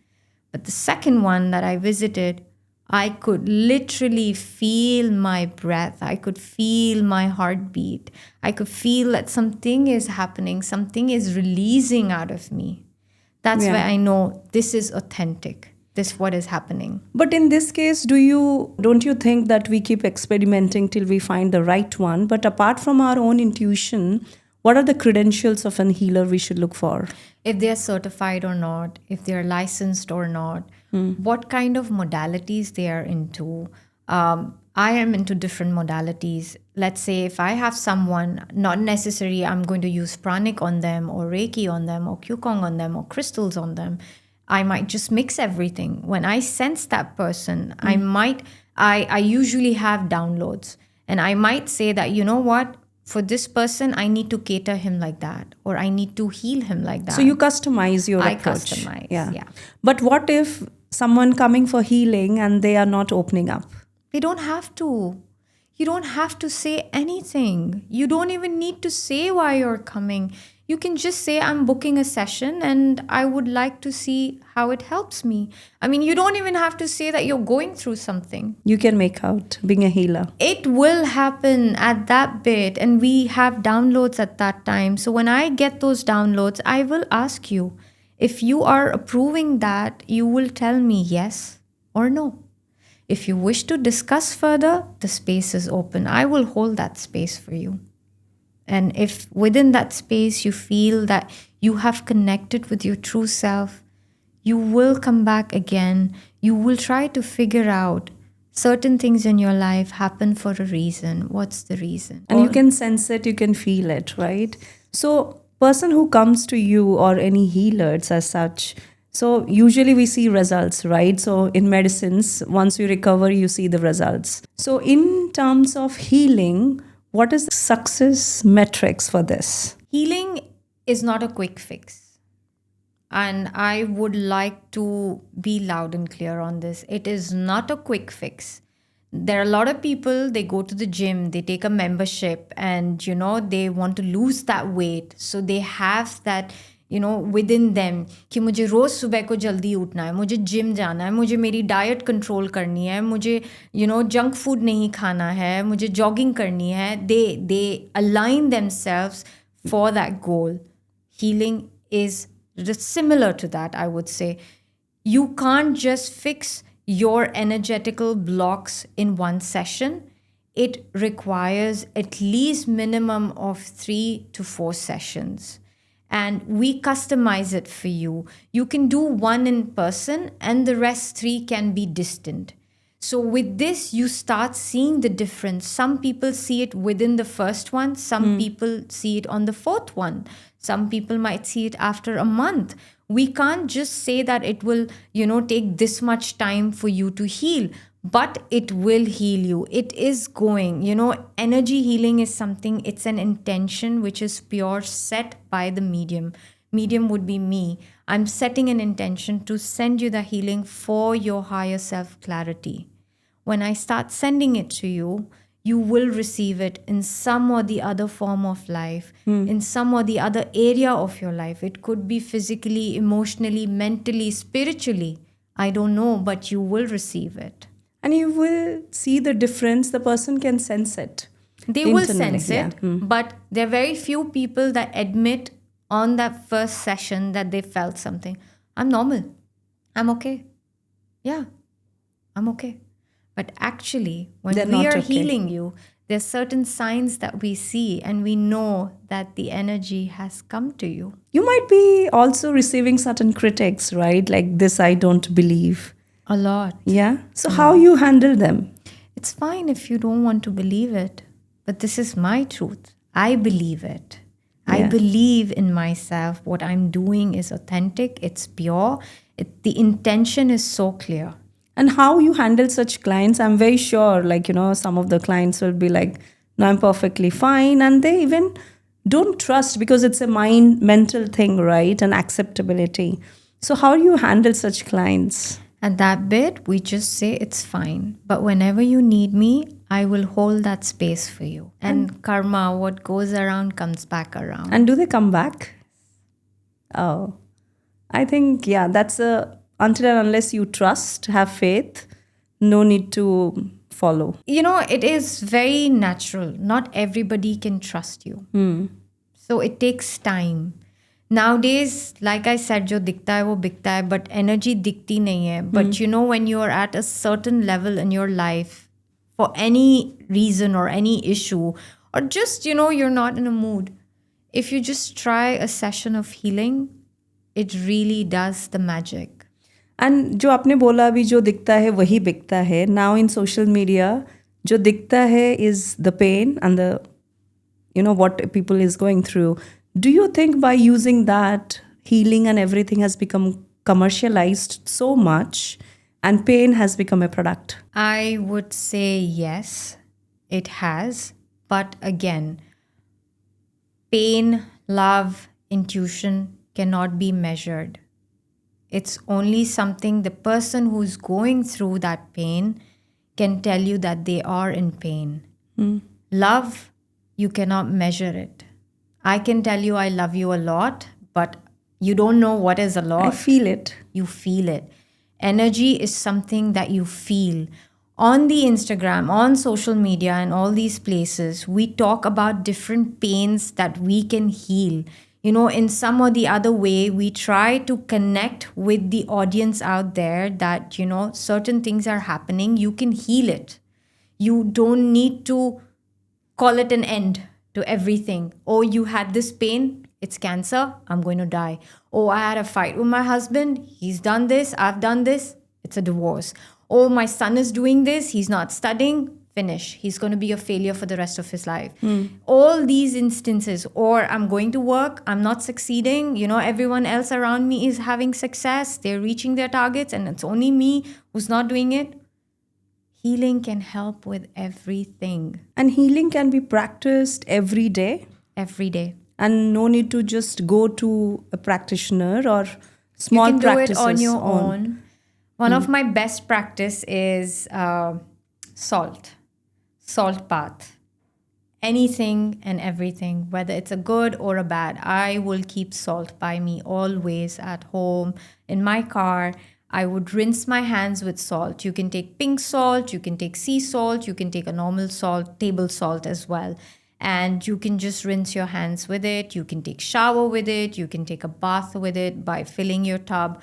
But the second one that I visited, I could literally feel my breath. I could feel my heartbeat. I could feel that something is happening, something is releasing out of me. That's where I know this is authentic. This what is happening. But in this case, don't you think that we keep experimenting till we find the right one? But apart from our own intuition, what are the credentials of an healer we should look for? If they are certified or not, if they are licensed or not, what kind of modalities they are into. I am into different modalities. Let's say if I have someone, not necessarily I'm going to use pranic on them or Reiki on them or Qigong on them or crystals on them. I might just mix everything. When I sense that person, I usually have downloads. And I might say that, you know what, for this person, I need to cater him like that, or I need to heal him like that. So you customize your approach. I customize, yeah. But what if someone coming for healing and they are not opening up? They don't have to. You don't have to say anything. You don't even need to say why you're coming. You can just say, I'm booking a session and I would like to see how it helps me. I mean, you don't even have to say that you're going through something. You can make out being a healer. It will happen at that bit, and we have downloads at that time. So when I get those downloads, I will ask you. If you are approving that, you will tell me yes or no. If you wish to discuss further, the space is open. I will hold that space for you. And if within that space you feel that you have connected with your true self, you will come back again. You will try to figure out certain things in your life happen for a reason. What's the reason? And you can sense it, you can feel it, right? So person who comes to you or any healers as such, so usually we see results, right? So in medicines, once you recover, you see the results. So in terms of healing, what is the success metrics for this? Healing is not a quick fix. And I would like to be loud and clear on this. It is not a quick fix. There are a lot of people, they go to the gym, they take a membership, and they want to lose that weight, so they have that within them कि मुझे रोज़ सुबह को जल्दी उठना है, मुझे gym जाना है, मुझे मेरी डाइट कंट्रोल करनी है, मुझे जंक फूड नहीं खाना है, मुझे जॉगिंग करनी है. They align themselves for that goal. Healing is similar to that, I would say. You can't just fix your energetical blocks in one session. It requires at least minimum of 3 to 4 sessions. And we customize it for you. You can do one in person and the rest 3 can be distant. So with this, you start seeing the difference. Some people see it within the first one. Some people see it on the 4th one. Some people might see it after a month. We can't just say that it will, take this much time for you to heal, but it will heal you. It is going, energy healing is something, it's an intention which is pure set by the medium. Medium would be me. I'm setting an intention to send you the healing for your higher self clarity. When I start sending it to you, you will receive it in some or the other form of life, in some or the other area of your life. It could be physically, emotionally, mentally, spiritually. I don't know, but you will receive it. And you will see the difference. The person can sense it. They will sense it, but there are very few people that admit on that first session that they felt something. I'm normal. I'm okay. Yeah, I'm okay. But actually, when They're we not are okay. healing you, there's certain signs that we see and we know that the energy has come to you. You might be also receiving certain critics, right? Like, this I don't believe. A lot. Yeah. So how you handle them? It's fine if you don't want to believe it, but this is my truth. I believe it. I Yeah. believe in myself. What I'm doing is authentic. It's pure. The intention is so clear. And how you handle such clients? I'm very sure, like, some of the clients will be like, no, I'm perfectly fine. And they even don't trust because it's a mental thing, right? And acceptability. So how do you handle such clients? At that bit, we just say it's fine. But whenever you need me, I will hold that space for you. And karma, what goes around comes back around. And do they come back? Oh, I think, yeah, that's until and unless you trust, have faith, no need to follow. It is very natural. Not everybody can trust you. So it takes time. Nowadays, like I said, jo dikhta hai wo bikhta hai, but energy dikhti nahi hai. But when you are at a certain level in your life, for any reason or any issue, or just, you're not in a mood, if you just try a session of healing, it really does the magic. And जो आपने बोला अभी जो दिखता है वही बिकता है. नाउ इन सोशल मीडिया जो दिखता है is the pain and the what people is going through. Do you think by using that healing and everything has become commercialized so much and pain has become a product? I would say yes, it has. But again, pain, love, intuition cannot be measured. It's only something the person who's going through that pain can tell you that they are in pain. Love, you cannot measure it. I can tell you I love you a lot, but you don't know what is a lot. I feel it. You feel it. Energy is something that you feel. On the Instagram, on social media, and all these places, we talk about different pains that we can heal. In some or the other way, we try to connect with the audience out there that, certain things are happening. You can heal it. You don't need to call it an end to everything. Oh, you had this pain. It's cancer. I'm going to die. Oh, I had a fight with my husband. He's done this. I've done this. It's a divorce. Oh, my son is doing this. He's not studying. Finish. He's going to be a failure for the rest of his life. All these instances, or I'm going to work, I'm not succeeding, everyone else around me is having success, they're reaching their targets, and it's only me who's not doing it. Healing can help with everything. And healing can be practiced every day. Every day. And no need to just go to a practitioner or small you can practices do it on your own. One of my best practice is Salt. Salt bath. Anything and everything, whether it's a good or a bad, I will keep salt by me always at home, in my car. I would rinse my hands with salt. You can take pink salt, you can take sea salt, you can take a normal salt, table salt as well. And you can just rinse your hands with it. You can take shower with it. You can take a bath with it by filling your tub.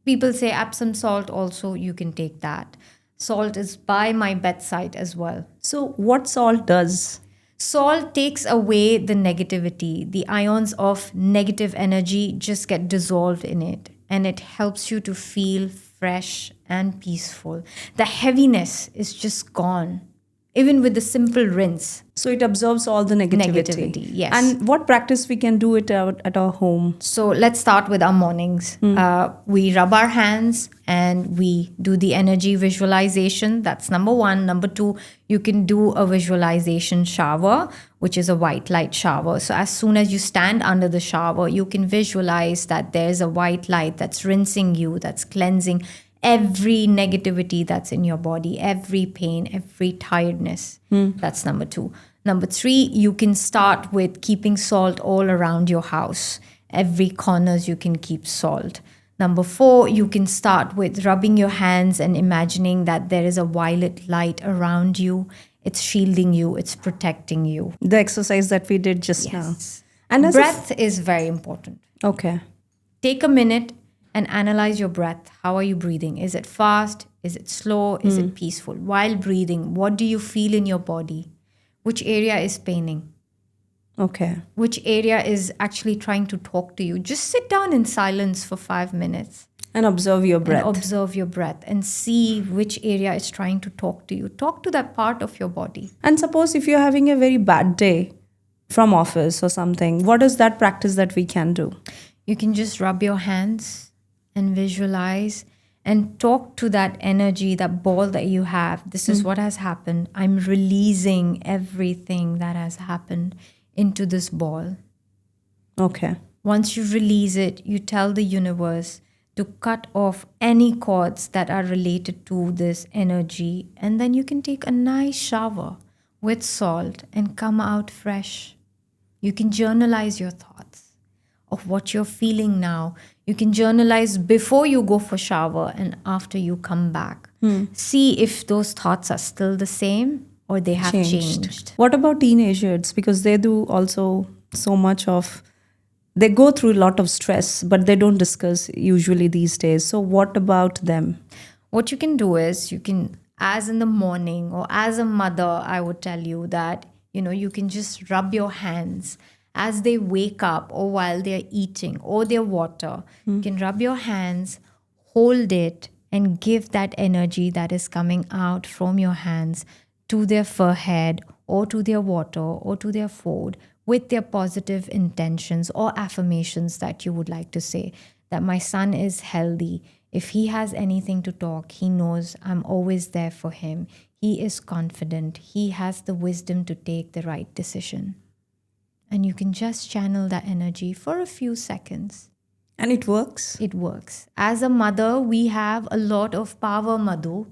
People say Epsom salt also, you can take that. Salt is by my bedside as well. So, what salt does? Salt takes away the negativity. The ions of negative energy just get dissolved in it, and it helps you to feel fresh and peaceful. The heaviness is just gone, even with the simple rinse. So, it absorbs all the Negativity, yes. And what practice we can do it out at our home? So let's start with our mornings. We rub our hands and we do the energy visualization. That's number one. Number two, you can do a visualization shower, which is a white light shower. So as soon as you stand under the shower, you can visualize that there's a white light that's rinsing you, that's cleansing every negativity that's in your body, every pain, every tiredness. That's number two. Number three, you can start with keeping salt all around your house. Every corners you can keep salt. Number four, you can start with rubbing your hands and imagining that there is a violet light around you. It's shielding you, it's protecting you. The exercise that we did just now. And as breath is very important. Okay. Take a minute and analyze your breath. How are you breathing? Is it fast? Is it slow? Is it peaceful? While breathing, what do you feel in your body? Which area is paining? Okay. Which area is actually trying to talk to you? Just sit down in silence for 5 minutes. And observe your breath. And observe your breath and see which area is trying to talk to you. Talk to that part of your body. And suppose if you're having a very bad day from office or something, what is that practice that we can do? You can just rub your hands and visualize and talk to that energy, that ball that you have. This is what has happened. I'm releasing everything that has happened into this ball. Okay. Once you release it, you tell the universe to cut off any cords that are related to this energy. And then you can take a nice shower with salt and come out fresh. You can journalize your thoughts of what you're feeling now. You can journalize before you go for shower and after you come back. See if those thoughts are still the same or they have changed. What about teenagers? Because they do also so much of, they go through a lot of stress, but they don't discuss usually these days. So what about them? What you can do is you can, as in the morning or as a mother, I would tell you that, you can just rub your hands as they wake up or while they're eating or their water. You can rub your hands, hold it, and give that energy that is coming out from your hands to their forehead or to their water or to their food with their positive intentions or affirmations that you would like to say. That my son is healthy. If he has anything to talk, he knows I'm always there for him. He is confident. He has the wisdom to take the right decision. And you can just channel that energy for a few seconds. And it works? It works. As a mother, we have a lot of power, Madhu.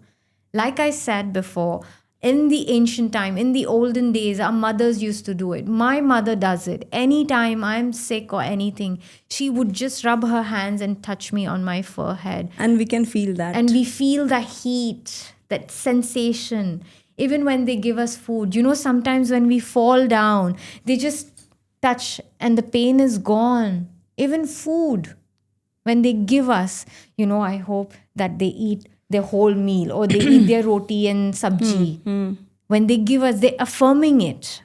Like I said before, in the ancient time, in the olden days, our mothers used to do it. My mother does it. Anytime I'm sick or anything, she would just rub her hands and touch me on my forehead. And we can feel that. And we feel the heat, that sensation. Even when they give us food, sometimes when we fall down, they just touch and the pain is gone. Even food, when they give us, I hope that they eat their whole meal or they eat their roti and sabji. When they give us, they're affirming it.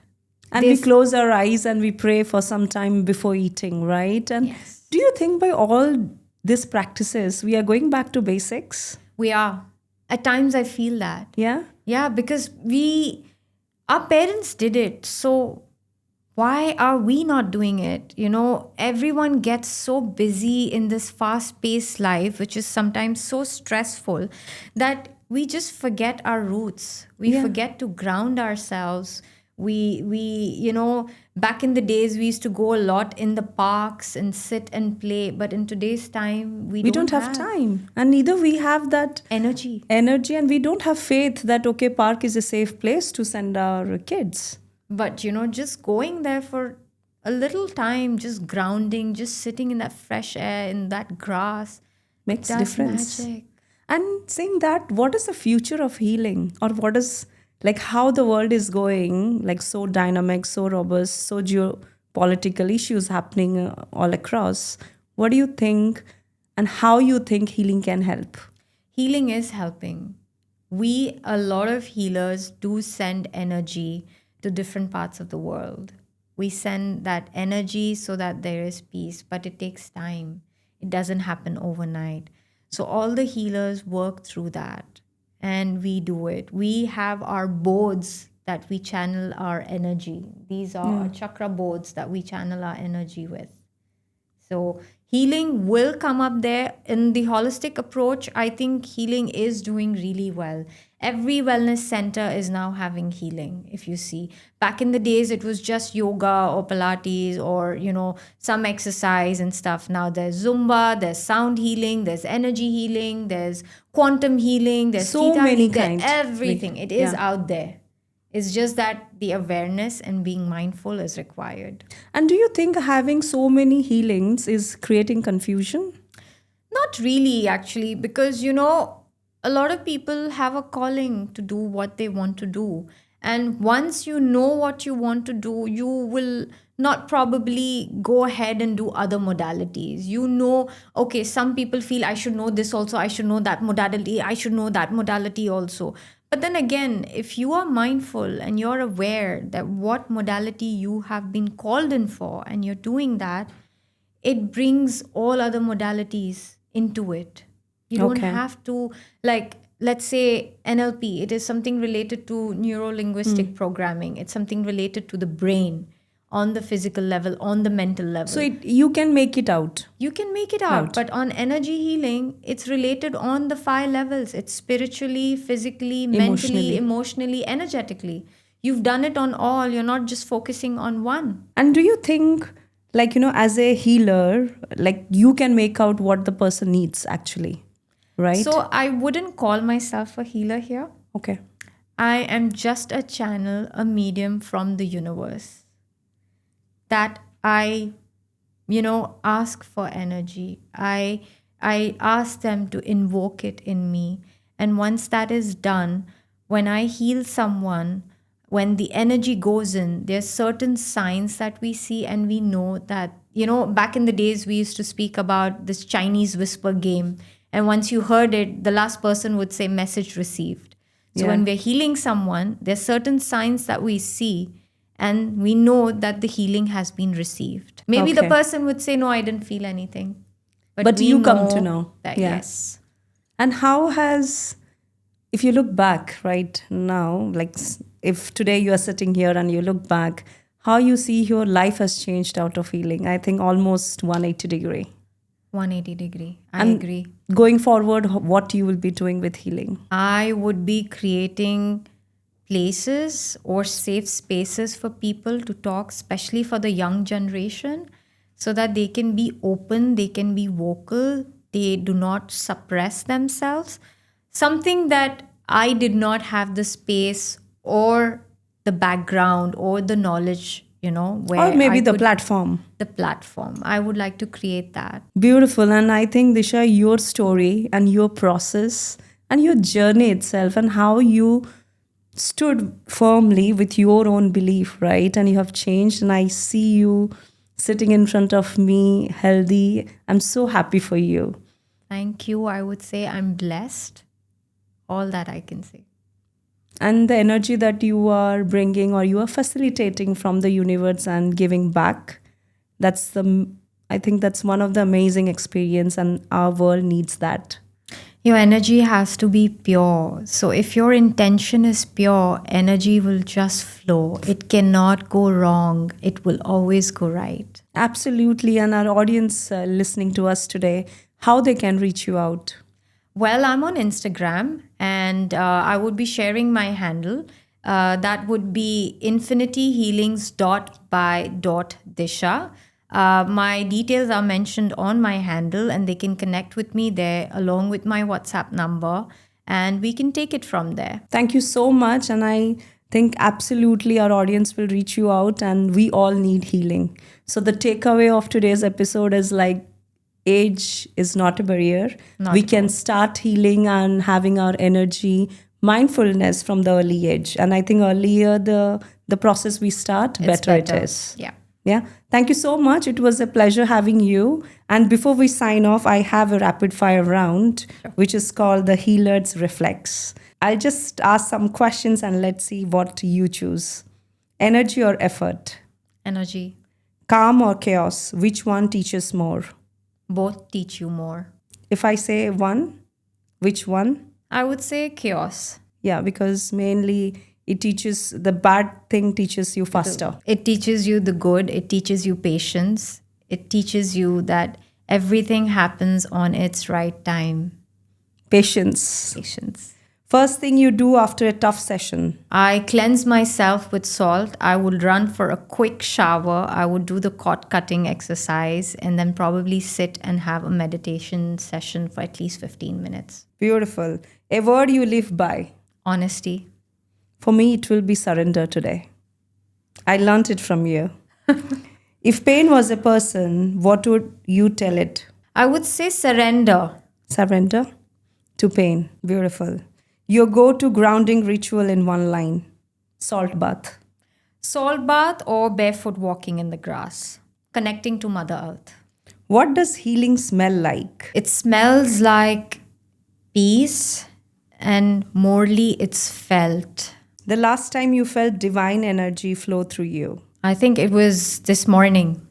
And we close our eyes and we pray for some time before eating, right? And yes. Do you think by all these practices, we are going back to basics? We are. At times I feel that. Yeah? Yeah, because our parents did it. So why are we not doing it? Everyone gets so busy in this fast-paced life, which is sometimes so stressful, that we just forget our roots. We forget to ground ourselves. We back in the days we used to go a lot in the parks and sit and play, but in today's time we We don't don't have have time. And neither we have that energy. energy, and we don't have faith that, okay, park is a safe place to send our kids. But just going there for a little time, just grounding, just sitting in that fresh air, in that grass, it Makes does difference. magic. And saying that, what is the future of healing? Or what is, like, how the world is going, like, so dynamic, so robust, so geopolitical issues happening all across. What do you think, and how you think healing can help? Healing is helping. A lot of healers do send energy to different parts of the world. We send that energy so that there is peace, but it takes time. It doesn't happen overnight. So all the healers work through that, and we do it. We have our boards that we channel our energy. These are our chakra boards that we channel our energy with. So healing will come up there. In the holistic approach, I think healing is doing really well. Every wellness center is now having healing. If you see, back in the days, it was just yoga or Pilates or, some exercise and stuff. Now there's Zumba, there's sound healing, there's energy healing, there's quantum healing, there's So theta many healing, kinds. everything. It is Yeah. out there. It's just that the awareness and being mindful is required. And do you think having so many healings is creating confusion? Not really, actually, because a lot of people have a calling to do what they want to do. And once you know what you want to do, you will not probably go ahead and do other modalities. Okay, some people feel I should know this also, I should know that modality, I should know that modality also. But then again, if you are mindful and you're aware that what modality you have been called in for and you're doing that, it brings all other modalities into it. You don't Okay. have to, like, let's say NLP, it is something related to neuro linguistic programming, it's something related to the brain on the physical level, on the mental level. So you can make it out. You can make it out, but on energy healing, it's related on the 5 levels. It's spiritually, physically, mentally, Emotionally. emotionally, energetically. You've done it on all. You're not just focusing on one. And do you think, like, as a healer, like, you can make out what the person needs actually, right? So I wouldn't call myself a healer here. Okay. I am just a channel, a medium from the universe that I ask for energy. I ask them to invoke it in me. And once that is done, when I heal someone, when the energy goes in, there's certain signs that we see, and we know that, back in the days, we used to speak about this Chinese whisper game. And once you heard it, the last person would say message received. So when we're healing someone, there's certain signs that we see, and we know that the healing has been received. Maybe the Okay. person would say, no, I didn't feel anything. But we you come to know. that, Yeah. yes. And how has, if you look back right now, like, if today you are sitting here and you look back, how you see your life has changed out of healing? I think almost 180 degree. 180 degree. I And agree. going forward, what you will be doing with healing? I would be creating places or safe spaces for people to talk, especially for the young generation, so that they can be open, they can be vocal, they do not suppress themselves. Something that I did not have the space or the background or the knowledge, where Or maybe I the could- platform. the platform. I would like to create that. Beautiful. And I think, Disha, your story and your process and your journey itself, and how you stood firmly with your own belief, right? And you have changed. And I see you sitting in front of me, healthy. I'm so happy for you. Thank you. I would say I'm blessed. All that I can say. And the energy that you are bringing, or you are facilitating from the universe and giving back, I think that's one of the amazing experience, and our world needs that. Your energy has to be pure. So if your intention is pure, energy will just flow. It cannot go wrong. It will always go right. Absolutely. And our audience listening to us today, how they can reach you out? Well, I'm on Instagram, and I would be sharing my handle. That would be infinityhealings.by.disha. My details are mentioned on my handle, and they can connect with me there along with my WhatsApp number, and we can take it from there. Thank you so much. And I think absolutely our audience will reach you out, and we all need healing. So, the takeaway of today's episode is like, age is not a barrier. Not We at can all. start healing and having our energy, mindfulness from the early age. And I think earlier the process we start, It's better it better. is. Yeah. Yeah. Thank you so much. It was a pleasure having you. And before we sign off, I have a rapid fire round, which is called the Healer's Reflex. I'll just ask some questions and let's see what you choose. Energy or effort? Energy. Calm or chaos? Which one teaches more? Both teach you more. If I say one, which one? I would say chaos. Yeah, because mainly it teaches the bad thing teaches you faster. It teaches you the good, it teaches you patience, it teaches you that everything happens on its right time. Patience. Patience. First thing you do after a tough session. I cleanse myself with salt. I would run for a quick shower. I would do the cord cutting exercise and then probably sit and have a meditation session for at least 15 minutes. Beautiful. A word you live by. Honesty. For me, it will be surrender today. I learnt it from you. If pain was a person, what would you tell it? I would say surrender. Surrender to pain. Beautiful. Your go to grounding ritual in one line. Salt bath. Salt bath or barefoot walking in the grass. Connecting to Mother Earth. What does healing smell like? It smells like peace, and morely it's felt. The last time you felt divine energy flow through you. I think it was this morning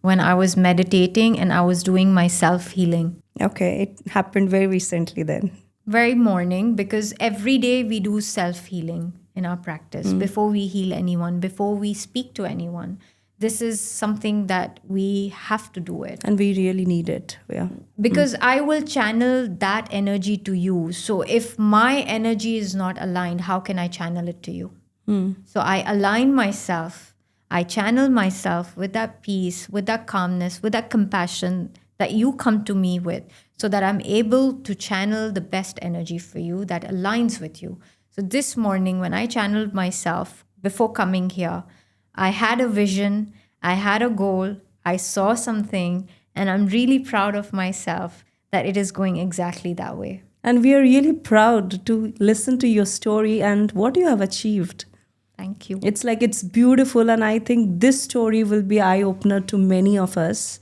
when I was meditating and I was doing my self healing. Okay, it happened very recently then. Very morning, because every day we do self healing in our practice before we heal anyone, before we speak to anyone. This is something that we have to do it. And we really need it. Yeah. Because I will channel that energy to you. So if my energy is not aligned, how can I channel it to you? So I align myself, I channel myself with that peace, with that calmness, with that compassion that you come to me with, so that I'm able to channel the best energy for you that aligns with you. So this morning, when I channeled myself before coming here, I had a vision, I had a goal, I saw something, and I'm really proud of myself that it is going exactly that way. And we are really proud to listen to your story and what you have achieved. Thank you. It's like it's beautiful, and I think this story will be eye opener to many of us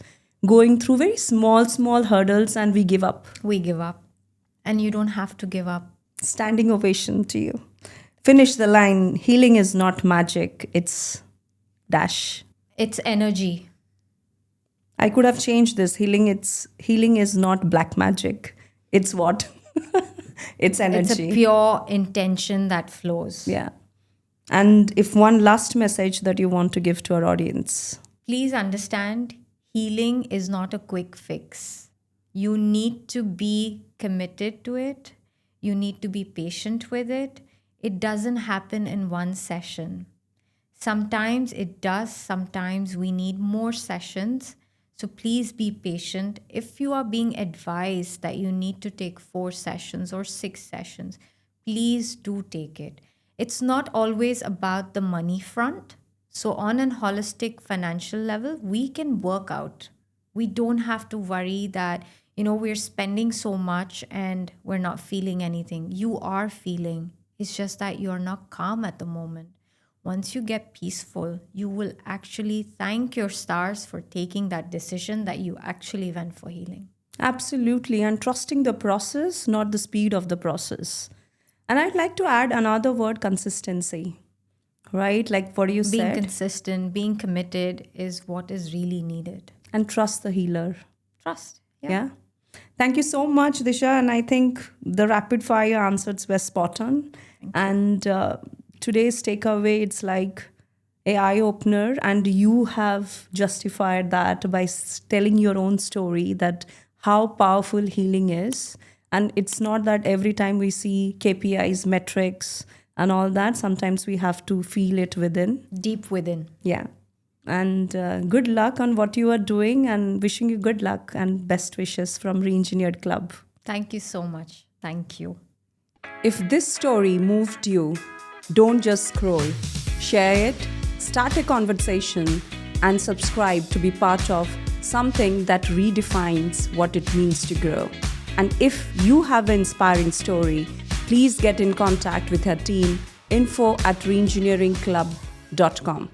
going through very small hurdles and we give up. We give up. And you don't have to give up. Standing ovation to you. Finish the line. Healing is not magic. It's dash. It's energy. I could have changed this. Healing is not black magic. It's what? It's energy. It's a pure intention that flows. Yeah. And if one last message that you want to give to our audience. Please understand, healing is not a quick fix. You need to be committed to it. You need to be patient with it. It doesn't happen in one session. Sometimes it does. Sometimes we need more sessions. So please be patient. If you are being advised that you need to take 4 sessions or 6 sessions, please do take it. It's not always about the money front. So on an holistic financial level, we can work out. We don't have to worry that, we're spending so much and we're not feeling anything. You are feeling. It's just that you're not calm at the moment. Once you get peaceful, you will actually thank your stars for taking that decision that you actually went for healing. Absolutely. And trusting the process, not the speed of the process. And I'd like to add another word, consistency. Right? Like what you Being said. consistent, being committed is what is really needed. And trust the healer. Trust. Yeah. Thank you so much, Disha. And I think the rapid fire answers were spot on. And today's takeaway, it's like a eye opener. And you have justified that by telling your own story, that how powerful healing is. And it's not that every time we see KPIs, metrics, and all that. Sometimes we have to feel it within. Deep within. Yeah. And good luck on what you are doing, and wishing you good luck and best wishes from Reengineered Club. Thank you so much. Thank you. If this story moved you, don't just scroll. Share it, start a conversation, and subscribe to be part of something that redefines what it means to grow. And if you have an inspiring story, please get in contact with her team, info@reengineeringclub.com.